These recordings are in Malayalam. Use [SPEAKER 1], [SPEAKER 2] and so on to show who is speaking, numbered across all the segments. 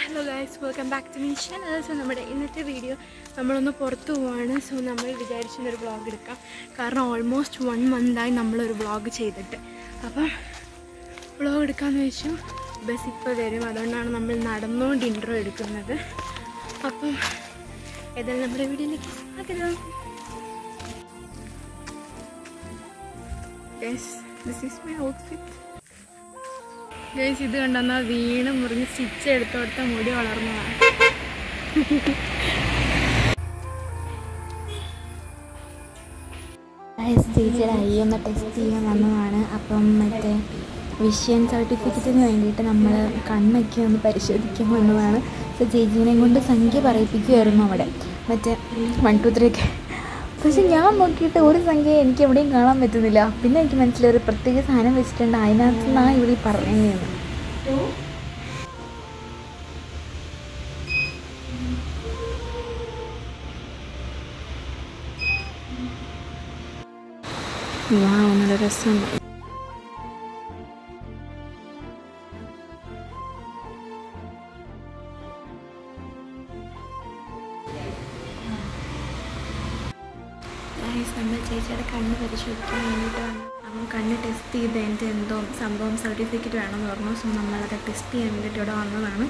[SPEAKER 1] Hello guys, welcome back to my channel. So നമ്മുടെ ഇന്നത്തെ വീഡിയോ നമ്മളൊന്ന് പുറത്തു പോവാണ്. സോ നമ്മൾ വിചാരിച്ചൊരു വ്ളോഗ് എടുക്കാം. കാരണം ഓൾമോസ്റ്റ് 1 മന്തായി നമ്മളൊരു വ്ളോഗ് ചെയ്തിട്ട്. അപ്പം വ്ളോഗ് എടുക്കാമെന്ന് വെച്ചു. ബസ് ഇപ്പോൾ വരും, അതുകൊണ്ടാണ് നമ്മൾ നടന്നുകൊണ്ട് ഇൻട്രോ എടുക്കുന്നത്. അപ്പം ഏതായാലും നമ്മുടെ വീഡിയോയിലേക്ക് സ്വാഗതം. Guys, this is my outfit. Guys ഇത് കണ്ടെന്നാൽ വീണ് മുറിഞ്ഞ് സ്റ്റിച്ച് എടുത്തോടുത്ത മുടി വളർന്നതാണ്.
[SPEAKER 2] ചേച്ചിയുടെ ഒന്ന് ടെസ്റ്റ് ചെയ്യാൻ വന്നതാണ്. അപ്പം മറ്റേ വിഷ്യൻ സർട്ടിഫിക്കറ്റിന് വേണ്ടിയിട്ട് നമ്മൾ കണ്ണൊക്കെ ഒന്ന് പരിശോധിക്കാൻ വന്നതാണ്. സോ ചേച്ചീനെയും കൊണ്ട് സംഖ്യ പറയിപ്പിക്കുമായിരുന്നു അവിടെ, മറ്റേ 1 2 3 ഒക്കെ. പക്ഷെ ഞാൻ നോക്കിയിട്ട് ഒരു സംഖ്യ എനിക്ക് എവിടെയും കാണാൻ പറ്റുന്നില്ല. പിന്നെ എനിക്ക് മനസ്സിലായി ഒരു പ്രത്യേക സാധനം വെച്ചിട്ടുണ്ട്, അതിനകത്ത് നിന്നാണ് ഇവിടെ പറഞ്ഞതെന്ന്.
[SPEAKER 1] നല്ല രസമുണ്ട്. നമ്മൾ ചേച്ചിയുടെ കണ്ണ് പരിശോധിക്കാൻ വേണ്ടിയിട്ട് വന്നു. അപ്പം കണ്ണ് ടെസ്റ്റ് ചെയ്ത് എൻ്റെ എന്തോ സംഭവം സർട്ടിഫിക്കറ്റ് വേണമെന്ന് പറഞ്ഞു. സോ നമ്മളത് ടെസ്റ്റ് ചെയ്യാൻ വേണ്ടിയിട്ട് ഇവിടെ വന്നതാണ്.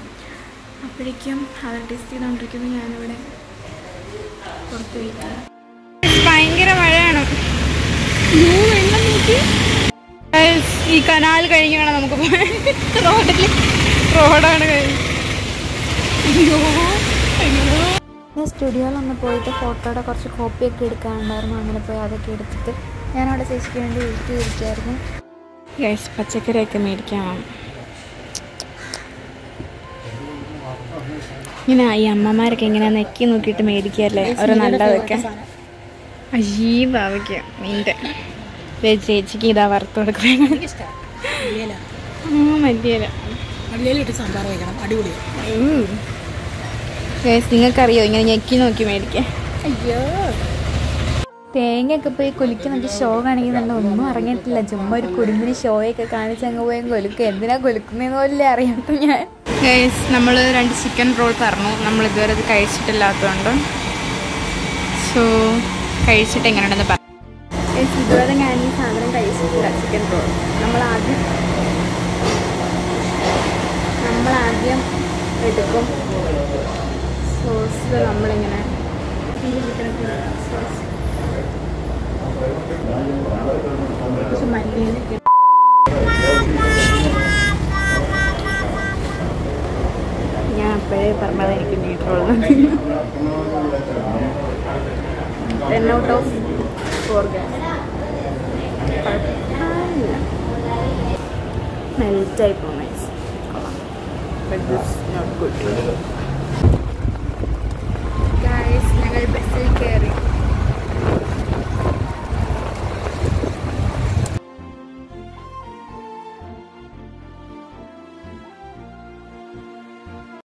[SPEAKER 1] അപ്പോഴേക്കും അത് ടെസ്റ്റ് ചെയ്തുകൊണ്ടിരിക്കുമ്പോൾ ഞാനിവിടെ പുറത്ത് വയ്ക്കാം. ഭയങ്കര മഴയാണ്. വെള്ളം നോക്കി ഈ കനാൽ കഴിഞ്ഞ് വേണം നമുക്ക് റോഡാണ് കഴിഞ്ഞു.
[SPEAKER 2] സ്റ്റുഡിയോയിലൊന്ന് പോയിട്ട് ഫോട്ടോയുടെ കുറച്ച് കോപ്പിയൊക്കെ എടുക്കാനുണ്ടായിരുന്നു. അങ്ങനെ പോയി അതൊക്കെ എടുത്തിട്ട് ഞാനവിടെ ചേച്ചിക്ക് വേണ്ടി വെയിറ്റ് ചെയ്തിരിക്കുകയായിരുന്നു.
[SPEAKER 1] ഗൈസ് പച്ചക്കറിയൊക്കെ മേടിക്കാം. ഇങ്ങനെ ഈ അമ്മമാരൊക്കെ ഇങ്ങനെ നെക്കി നോക്കിയിട്ട് മേടിക്കല്ലേ ഓരോ നല്ലതൊക്കെ. അജീബാവയ്ക്ക് മീൻ്റെ ചേച്ചിക്ക് ഇതാ വറുത്ത് കൊടുക്കുന്നത്. നിങ്ങൾക്കറിയോ ഇങ്ങനെ ഞെക്കി നോക്കി മേടിക്കാൻ?
[SPEAKER 2] അയ്യോ, തേങ്ങയൊക്കെ പോയി കുലുക്കി നോക്കി ഷോ കാണിക്കും. നല്ല ഒന്നും അറിഞ്ഞിട്ടില്ല, ചുമ്മാ ഒരു കുടുംബിന് ഷോയൊക്കെ കാണിച്ച് അങ്ങ് പോയി കൊലുക്കും. എന്തിനാ കൊലുക്കുന്നതെന്ന് പോലും അറിയാത്ത ഞാൻ.
[SPEAKER 1] ഗൈസ് നമ്മൾ 2 ചിക്കൻ റോൾ പറഞ്ഞു. നമ്മൾ ഇതുവരെ അത് കഴിച്ചിട്ടില്ലാത്തതുകൊണ്ട് സോ കഴിച്ചിട്ട് എങ്ങനെയുണ്ടെന്ന് പറയാം. ഇതുവരെ ഞാൻ ഈ സാധനം കഴിച്ചിട്ടില്ല, ചിക്കൻ റോൾ. നമ്മളാദ്യം എടുക്കും സോസ്. നമ്മളിങ്ങനെ സോസ് മല്ലിയിലൊക്കെ ഞാൻ അപ്പോഴേ പറഞ്ഞത് എനിക്ക് മീറ്റ് റോൾ 10 out of 4 ഗ്യാസ്. കുഴപ്പമില്ല, മെൽറ്റായി പോകും. Nice. But this not good. Guys ഞങ്ങൾ ബസ്സിൽ കയറി.